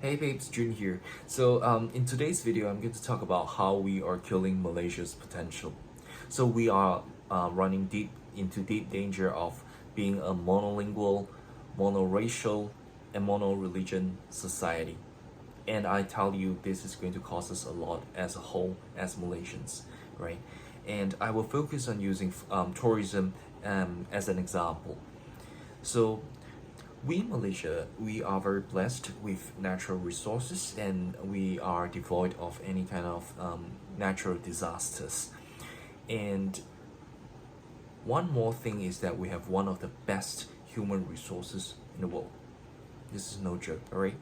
Hey babes, Jun here. In today's video, I'm going to talk about how we are killing Malaysia's potential. So we are running deep danger of being a monolingual, monoracial, and mono-religion society. And I tell you, this is going to cost us a lot as a whole, as Malaysians, right? And I will focus on using tourism as an example. So we in Malaysia, we are very blessed with natural resources and we are devoid of any kind of natural disasters. And one more thing is that we have one of the best human resources in the world. This is no joke, alright?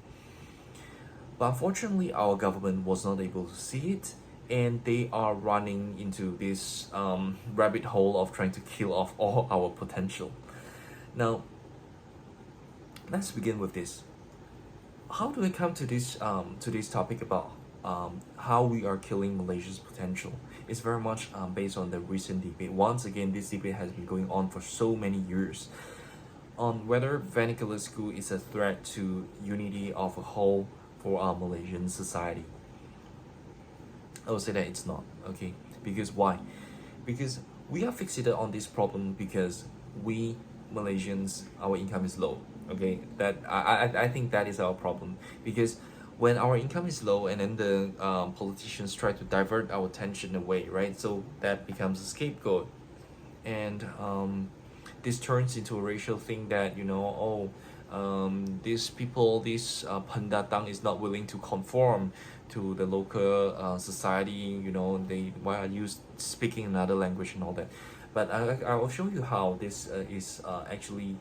But unfortunately, our government was not able to see it, and they are running into this rabbit hole of trying to kill off all our potential. Now, let's begin with this. How do I come to this topic about how we are killing Malaysia's potential? It's very much based on the recent debate. Once again, this debate has been going on for so many years on whether vernacular school is a threat to unity of a whole for our Malaysian society. I will say that it's not, okay? Because why? Because we are fixated on this problem because we Malaysians, our income is low. Okay, I think that is our problem, because when our income is low and then the politicians try to divert our attention away, right? So that becomes a scapegoat, and this turns into a racial thing that these people, this pendatang is not willing to conform to the local society. Why are you speaking another language and all that? But I will show you how this is actually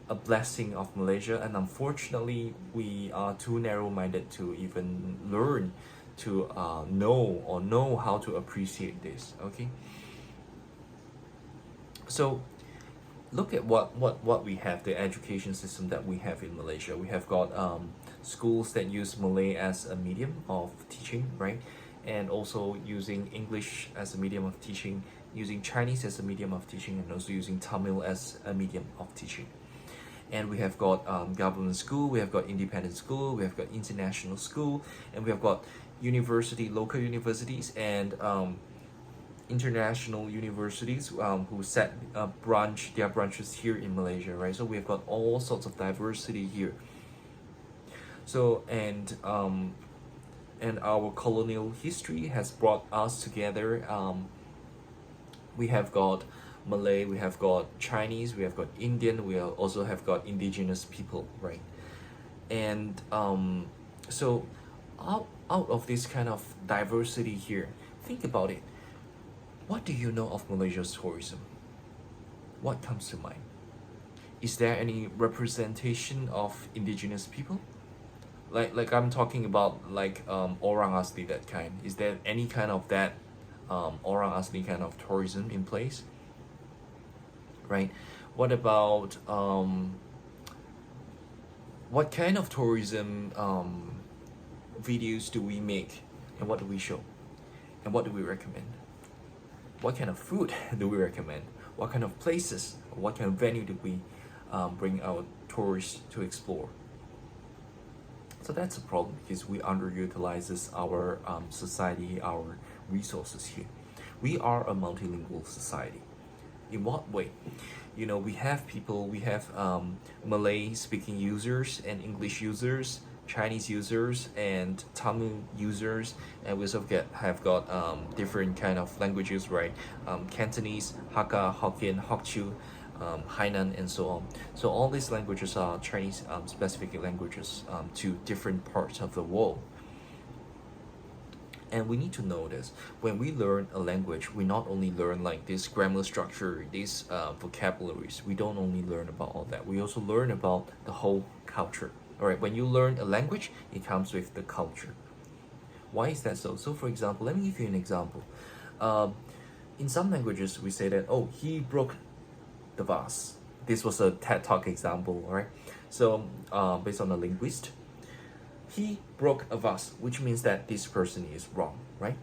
a blessing of Malaysia, and unfortunately we are too narrow-minded to even learn to know how to appreciate this. Okay, so look at what we have, the education system that we have in Malaysia. We have got schools that use Malay as a medium of teaching, right? And also using English as a medium of teaching, using Chinese as a medium of teaching, and also using Tamil as a medium of teaching. And we have got government school, we have got independent school, we have got international school, and we have got local universities, and international universities who set their branches here in Malaysia, right? So we have got all sorts of diversity here. So and our colonial history has brought us together. We have got Malay, we have got Chinese, we have got Indian, we also have got indigenous people, right? And so out of this kind of diversity here, think about it. What do you know of Malaysia's tourism? What comes to mind? Is there any representation of indigenous people? Like I'm talking about like orang asli, that kind. Is there any kind of that orang asli kind of tourism in place? Right? What about what kind of tourism videos do we make, and what do we show, and what do we recommend? What kind of food do we recommend? What kind of places, what kind of venue do we bring our tourists to explore? So that's a problem, because we underutilizes our society, our resources here. We are a multilingual society. In what way? We have Malay speaking users and English users, Chinese users and Tamil users, and we also have got different kind of languages, right? Cantonese, Hakka, Hokkien, Hokkien, Hainan, and so on. So all these languages are Chinese specific languages to different parts of the world. And we need to know this. When we learn a language, we not only learn like this grammar structure, these vocabularies. We don't only learn about all that. We also learn about the whole culture. All right. When you learn a language, it comes with the culture. Why is that so? So, for example, let me give you an example. In some languages, we say that, oh, he broke the vase. This was a TED Talk example, all right? So, based on a linguist, he broke a vase, which means that this person is wrong, right?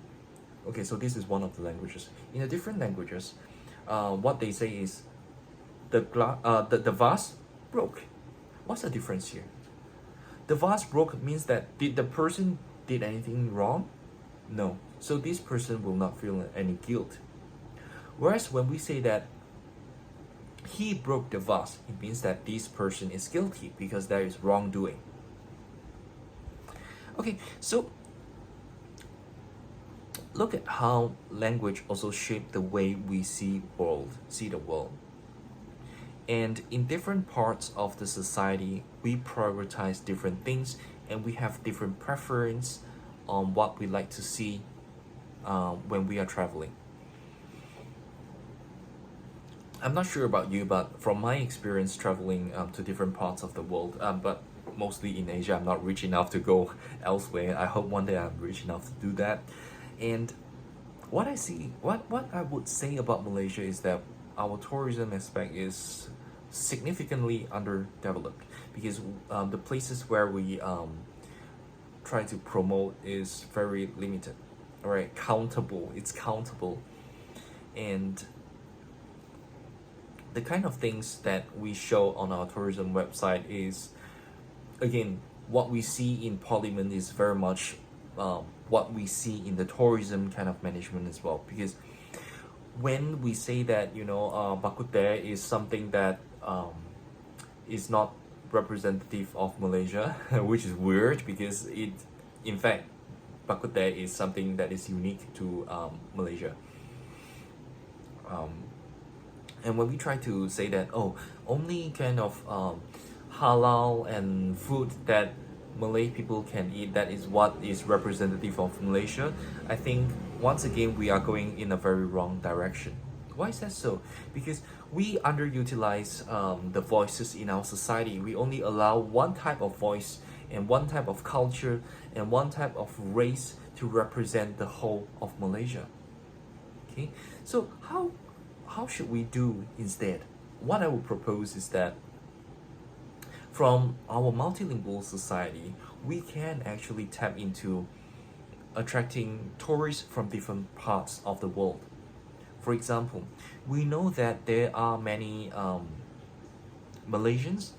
Okay, so this is one of the languages. In the different languages, what they say is the vase broke. What's the difference here? The vase broke means that did the person did anything wrong? No. So this person will not feel any guilt. Whereas when we say that he broke the vase, it means that this person is guilty because there is wrongdoing. Okay, so look at how language also shaped the way we see the world. And in different parts of the society, we prioritize different things and we have different preference on what we like to see when we are traveling. I'm not sure about you, but from my experience traveling to different parts of the world, but mostly in Asia, I'm not rich enough to go elsewhere. I hope one day I'm rich enough to do that. And what I would say about Malaysia is that our tourism aspect is significantly underdeveloped because the places where we try to promote is very limited. All right, it's countable, and the kind of things that we show on our tourism website is, again, what we see in Parliament is very much what we see in the tourism kind of management as well. Because when we say that bak kut teh is something that is not representative of Malaysia, which is weird because in fact, bak kut teh is something that is unique to Malaysia. And when we try to say that, only kind of halal and food that Malay people can eat, that is what is representative of Malaysia, I think once again we are going in a very wrong direction. Why is that so? Because we underutilize the voices in our society. We only allow one type of voice and one type of culture and one type of race to represent the whole of Malaysia. Okay, so how should we do instead? What I would propose is that from our multilingual society, we can actually tap into attracting tourists from different parts of the world. For example, we know that there are many Malaysians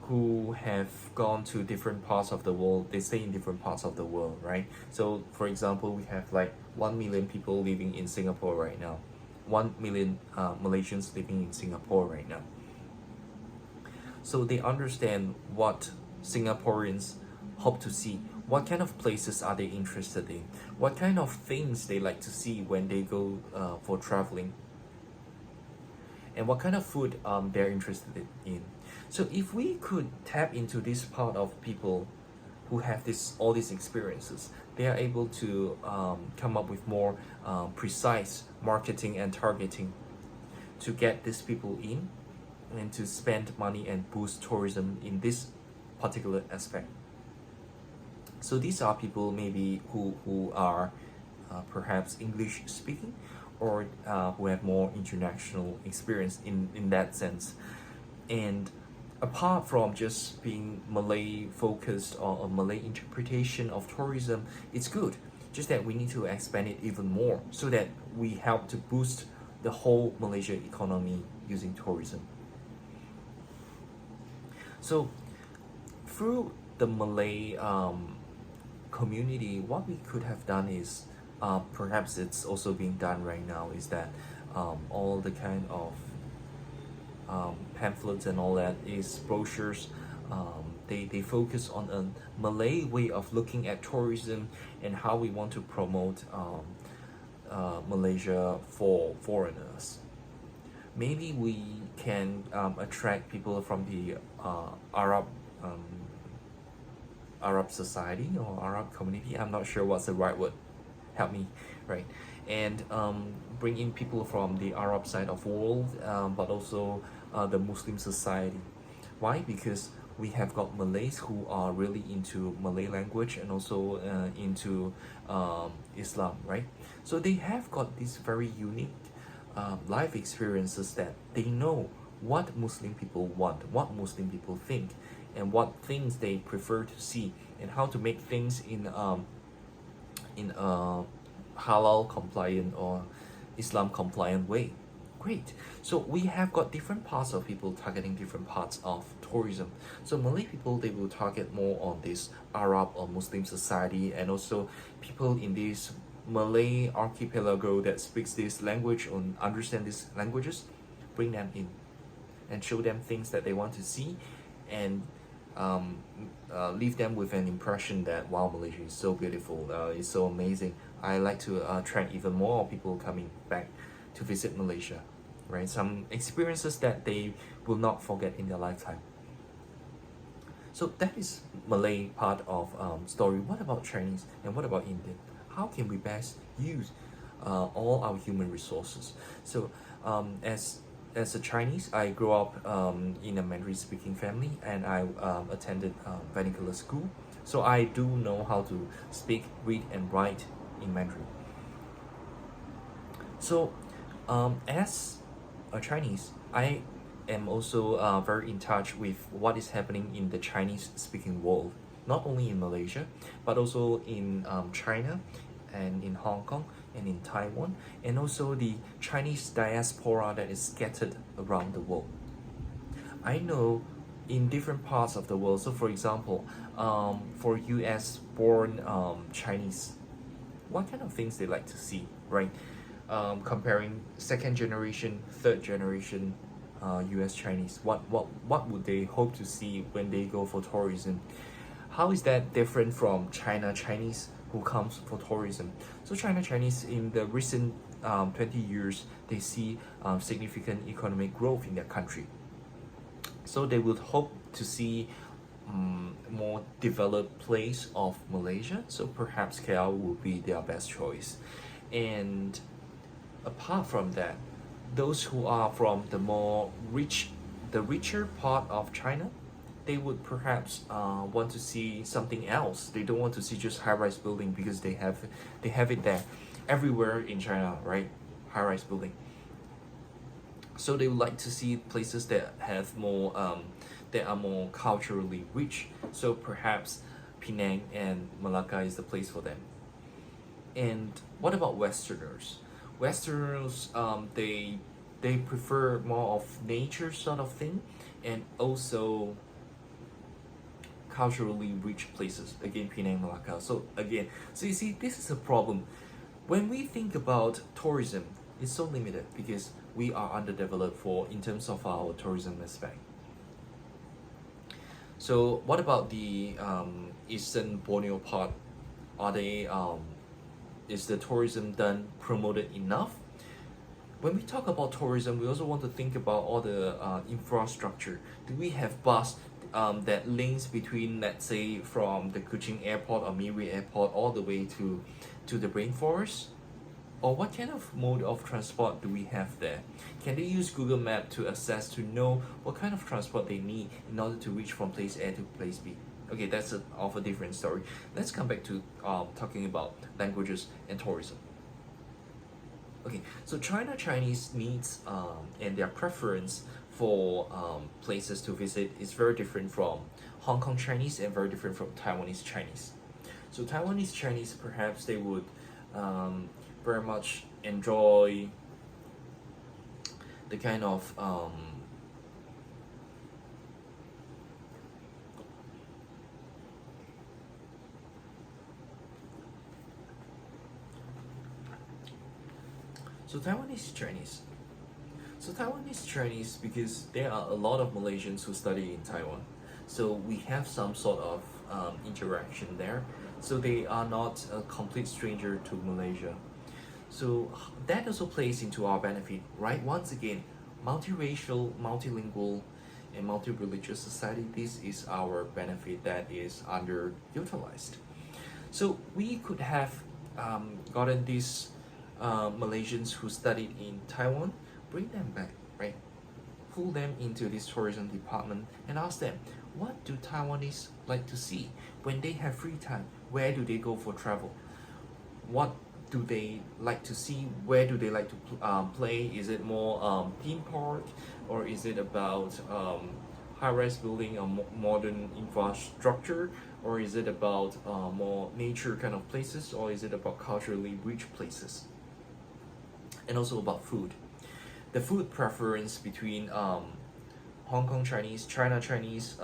who have gone to different parts of the world. They stay in different parts of the world, right? So, for example, we have like 1 million people living in Singapore right now. 1 million Malaysians living in Singapore right now. So they understand what Singaporeans hope to see. What kind of places are they interested in? What kind of things they like to see when they go for traveling? And what kind of food they're interested in. So if we could tap into this part of people who have all these experiences, they are able to come up with more precise marketing and targeting to get these people in and to spend money and boost tourism in this particular aspect. So these are people maybe who are perhaps English speaking or who have more international experience in that sense. And apart from just being Malay focused or a Malay interpretation of tourism, it's good. Just that we need to expand it even more so that we help to boost the whole Malaysia economy using tourism. So through the Malay community, what we could have done is perhaps it's also being done right now is that all the kind of pamphlets and all that is brochures. They focus on a Malay way of looking at tourism and how we want to promote Malaysia for foreigners. Maybe we can attract people from the Arab society or Arab community. I'm not sure what's the right word. Help me, right? And bring in people from the Arab side of the world, but also the Muslim society. Why? Because we have got Malays who are really into Malay language and also into Islam, right? So they have got these very unique life experiences that they know what Muslim people want, what Muslim people think, and what things they prefer to see, and how to make things in a halal compliant or Islam compliant way. Great. So we have got different parts of people targeting different parts of tourism. So Malay people, they will target more on this Arab or Muslim society, and also people in this Malay archipelago that speaks this language or understand these languages, bring them in and show them things that they want to see, and um, leave them with an impression that wow, Malaysia is so beautiful, it's so amazing. I like to attract even more people coming back to visit Malaysia, right? Some experiences that they will not forget in their lifetime. So that is Malay part of story. What about Chinese and what about Indian? How can we best use all our human resources? So as a Chinese, I grew up in a Mandarin speaking family, and I attended vernacular school. So I do know how to speak, read, and write in Mandarin. So as a Chinese, I am also very in touch with what is happening in the Chinese speaking world, not only in Malaysia, but also in China and in Hong Kong and in Taiwan, and also the Chinese diaspora that is scattered around the world. I know in different parts of the world, so for example, for US born Chinese, what kind of things they like to see, right? Comparing second generation, third generation US Chinese, what would they hope to see when they go for tourism? How is that different from China Chinese who comes for tourism? So China Chinese in the recent 20 years, they see significant economic growth in their country. So they would hope to see more developed place of Malaysia. So perhaps KL would be their best choice. And apart from that, those who are from the more rich, the richer part of China, they would perhaps want to see something else. They don't want to see just high-rise building because they have it there everywhere in China, right? High-rise building. So they would like to see places that have more that are more culturally rich. So perhaps Penang and Malacca is the place for them. And what about Westerners? Westerners, they prefer more of nature sort of thing, and also culturally rich places. Again, Penang, Malacca. So again, so you see, this is a problem. When we think about tourism, it's so limited because we are underdeveloped for in terms of our tourism aspect. So what about the eastern Borneo part? Are they is the tourism done promoted enough? When we talk about tourism, we also want to think about all the infrastructure. Do we have bus that links between, let's say, from the Kuching airport or Miri airport all the way to the rainforest? Or what kind of mode of transport do we have there? Can they use Google Map to assess to know what kind of transport they need in order to reach from place A to place B? Okay, that's of a different story. Let's come back to talking about languages and tourism. Okay, so China Chinese needs and their preference for places to visit is very different from Hong Kong Chinese and very different from Taiwanese Chinese. So Taiwanese Chinese, perhaps they would very much enjoy the kind of so Taiwanese Chinese. So Taiwanese Chinese, because there are a lot of Malaysians who study in Taiwan, so we have some sort of interaction there. So they are not a complete stranger to Malaysia. So that also plays into our benefit, right? Once again, multiracial, multilingual, and multireligious society, this is our benefit that is underutilized. So we could have gotten these Malaysians who studied in Taiwan, bring them back, right? Pull them into this tourism department and ask them, what do Taiwanese like to see when they have free time? Where do they go for travel? What do they like to see? Where do they like to play? Is it more theme park, or is it about high-rise building or modern infrastructure, or is it about more nature kind of places, or is it about culturally rich places? And also about food. the food preference between Hong Kong Chinese, China Chinese,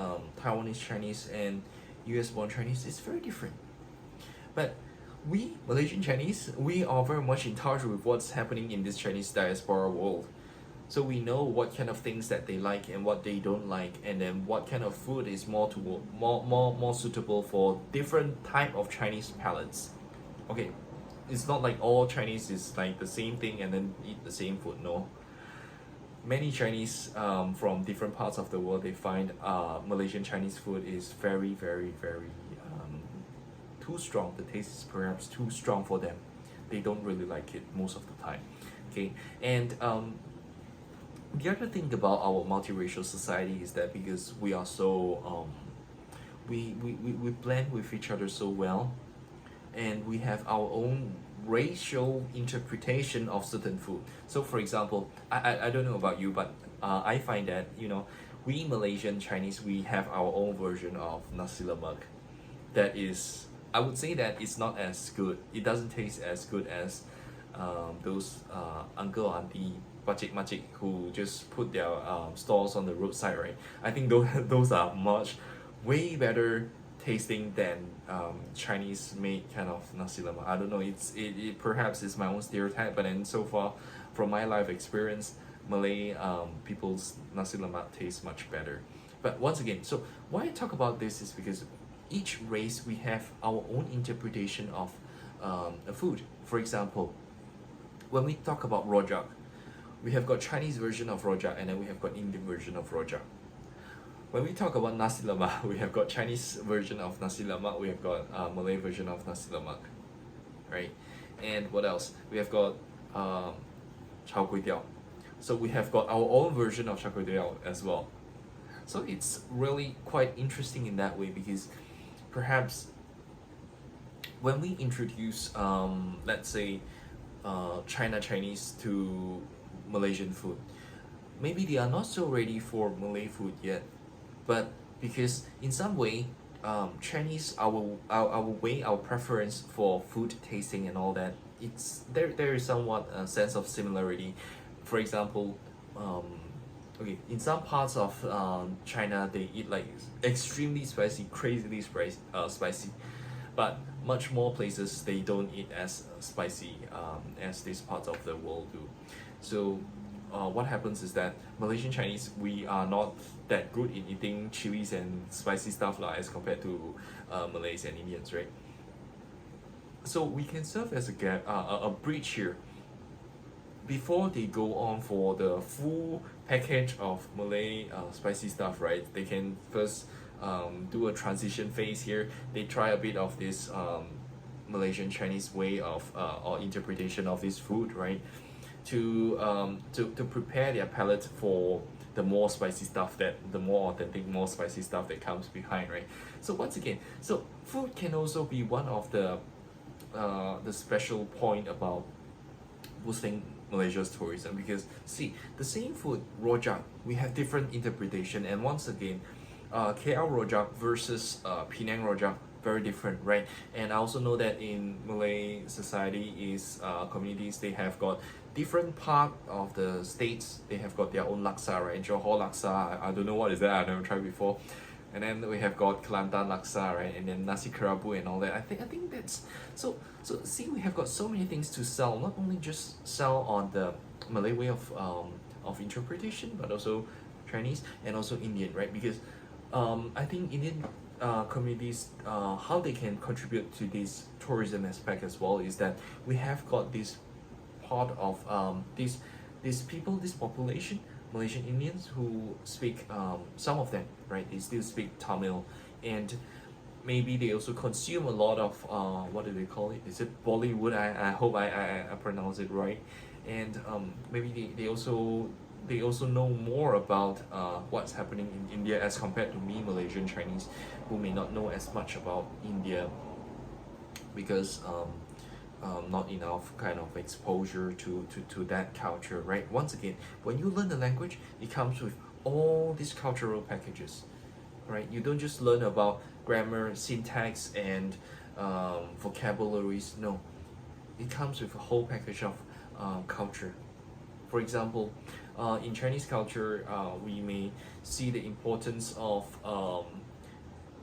Taiwanese Chinese, and US born Chinese is very different. But we Malaysian Chinese, we are very much in touch with what's happening in this Chinese diaspora world. So we know what kind of things that they like and what they don't like, and then what kind of food is more suitable for different type of Chinese palates. Okay, it's not like all Chinese is like the same thing and then eat the same food. No, many Chinese from different parts of the world, they find Malaysian Chinese food is very too strong. The taste is perhaps too strong for them. They don't really like it most of the time. Okay, and the other thing about our multiracial society is that because we are so we blend with each other so well, and we have our own racial interpretation of certain food. So for example, I don't know about you, but I find that, you know, we Malaysian Chinese, we have our own version of nasi lemak that is, I would say that it's not as good. It doesn't taste as good as those uncle auntie pacik who just put their stalls on the roadside, right? I think those are much way better tasting than Chinese made kind of nasi lemak. I don't know. It perhaps is my own stereotype, but then so far from my life experience, Malay people's nasi lemak tastes much better. But once again, so why I talk about this is because each race we have our own interpretation of a food. For example, when we talk about rojak, we have got Chinese version of rojak and then we have got Indian version of rojak. When we talk about nasi lemak, we have got Chinese version of nasi lemak, we have got Malay version of nasi lemak, right? And what else? We have got chao kway teow. So we have got our own version of chao kway teow as well. So it's really quite interesting in that way because perhaps when we introduce, let's say, China Chinese to Malaysian food, maybe they are not so ready for Malay food yet, but because in some way, Chinese, our way, our preference for food tasting and all that, it's there is somewhat a sense of similarity. For example, okay, in some parts of China, they eat like extremely spicy, crazily spicy, but much more places they don't eat as spicy as these parts of the world do. So what happens is that Malaysian Chinese, we are not that good in eating chilies and spicy stuff as compared to Malays and Indians, right? So we can serve as a gap, a bridge here before they go on for the full package of Malay spicy stuff, right? They can first do a transition phase here. They try a bit of this Malaysian Chinese way of or interpretation of this food, right? To prepare their palate for the more spicy stuff, that the more authentic, more spicy stuff that comes behind, right? So once again, so food can also be one of the special point about boosting Malaysia's tourism, because see, the same food rojak, we have different interpretation, and once again, KL rojak versus Penang rojak, very different, right? And I also know that in Malay society is communities, they have got different part of the states, they have got their own laksa, right? Johor laksa, I don't know what is that, I've never tried before. And then we have got Kelantan laksa, right? And then nasi kerabu and all that. I think that's so see, we have got so many things to sell, not only just sell on the Malay way of interpretation, but also Chinese and also Indian, right? Because I think Indian communities, how they can contribute to this tourism aspect as well is that we have got this part of these people, this population, Malaysian Indians, who speak, some of them, right, they still speak Tamil, and maybe they also consume a lot of what do they call it? Is it Bollywood? I hope I pronounce it right. And maybe they also know more about what's happening in India as compared to me, Malaysian Chinese, who may not know as much about India because not enough kind of exposure to that culture, right? Once again, when you learn the language, it comes with all these cultural packages, right? You don't just learn about grammar, syntax, and vocabularies. No, it comes with a whole package of culture, For example, in Chinese culture, we may see the importance of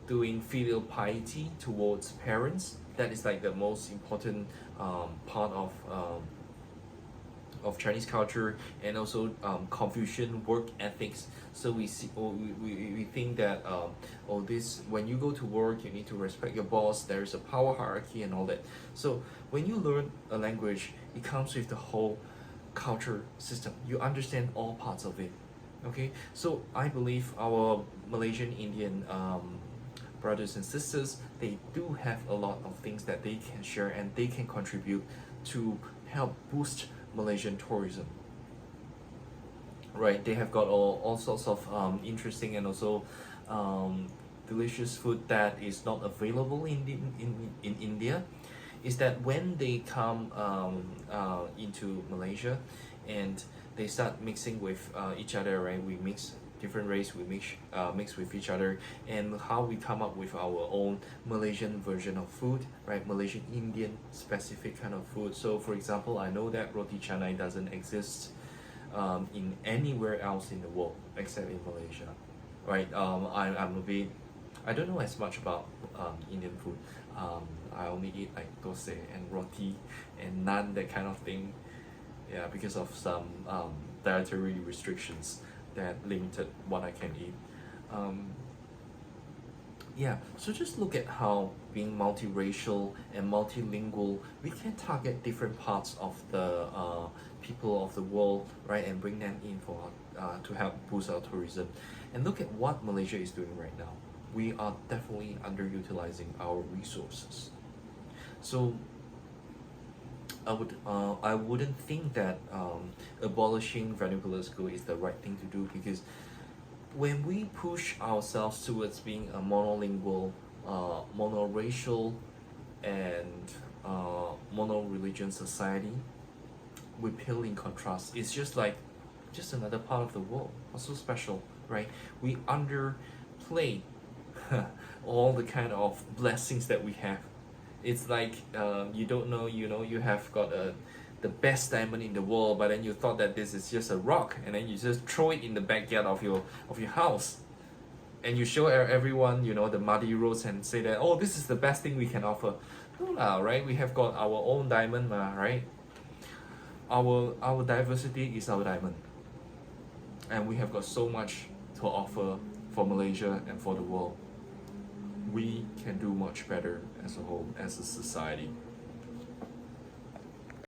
doing filial piety towards parents. That is like the most important part of Chinese culture, and also Confucian work ethics. So we see, or we think that oh, this, when you go to work, you need to respect your boss. There is a power hierarchy and all that. So when you learn a language, it comes with the whole culture system. You understand all parts of it. Okay, so I believe our Malaysian Indian brothers and sisters, they do have a lot of things that they can share and they can contribute to help boost Malaysian tourism. Right, they have got all sorts of interesting and also delicious food that is not available in India. Is that when they come into Malaysia and they start mixing with each other, right? We mix different race, we mix with each other, and how we come up with our own Malaysian version of food, right? Malaysian Indian specific kind of food. So for example, I know that roti canai doesn't exist in anywhere else in the world except in Malaysia, right? I'm a bit, I don't know as much about Indian food. I only eat like dosa and roti and naan, that kind of thing. Yeah, because of some dietary restrictions that limited what I can eat. Yeah, so just look at how being multiracial and multilingual, we can target different parts of the people of the world, right, and bring them in for to help boost our tourism. And look at what Malaysia is doing right now. We are definitely underutilizing our resources. So I wouldn't think that abolishing vernacular school is the right thing to do, because when we push ourselves towards being a monolingual, monoracial, and mono-religion society, we pale in contrast. It's just like just another part of the world. What's so special, right? We underplay all the kind of blessings that we have. It's like you don't know, you know, you have got the best diamond in the world, but then you thought that this is just a rock, and then you just throw it in the backyard of your house, and you show everyone, you know, the muddy roads, and say that, oh, this is the best thing we can offer. No lah, right? We have got our own diamond, right? Our diversity is our diamond, and we have got so much to offer for Malaysia and for the world. We can do much better as a whole, as a society.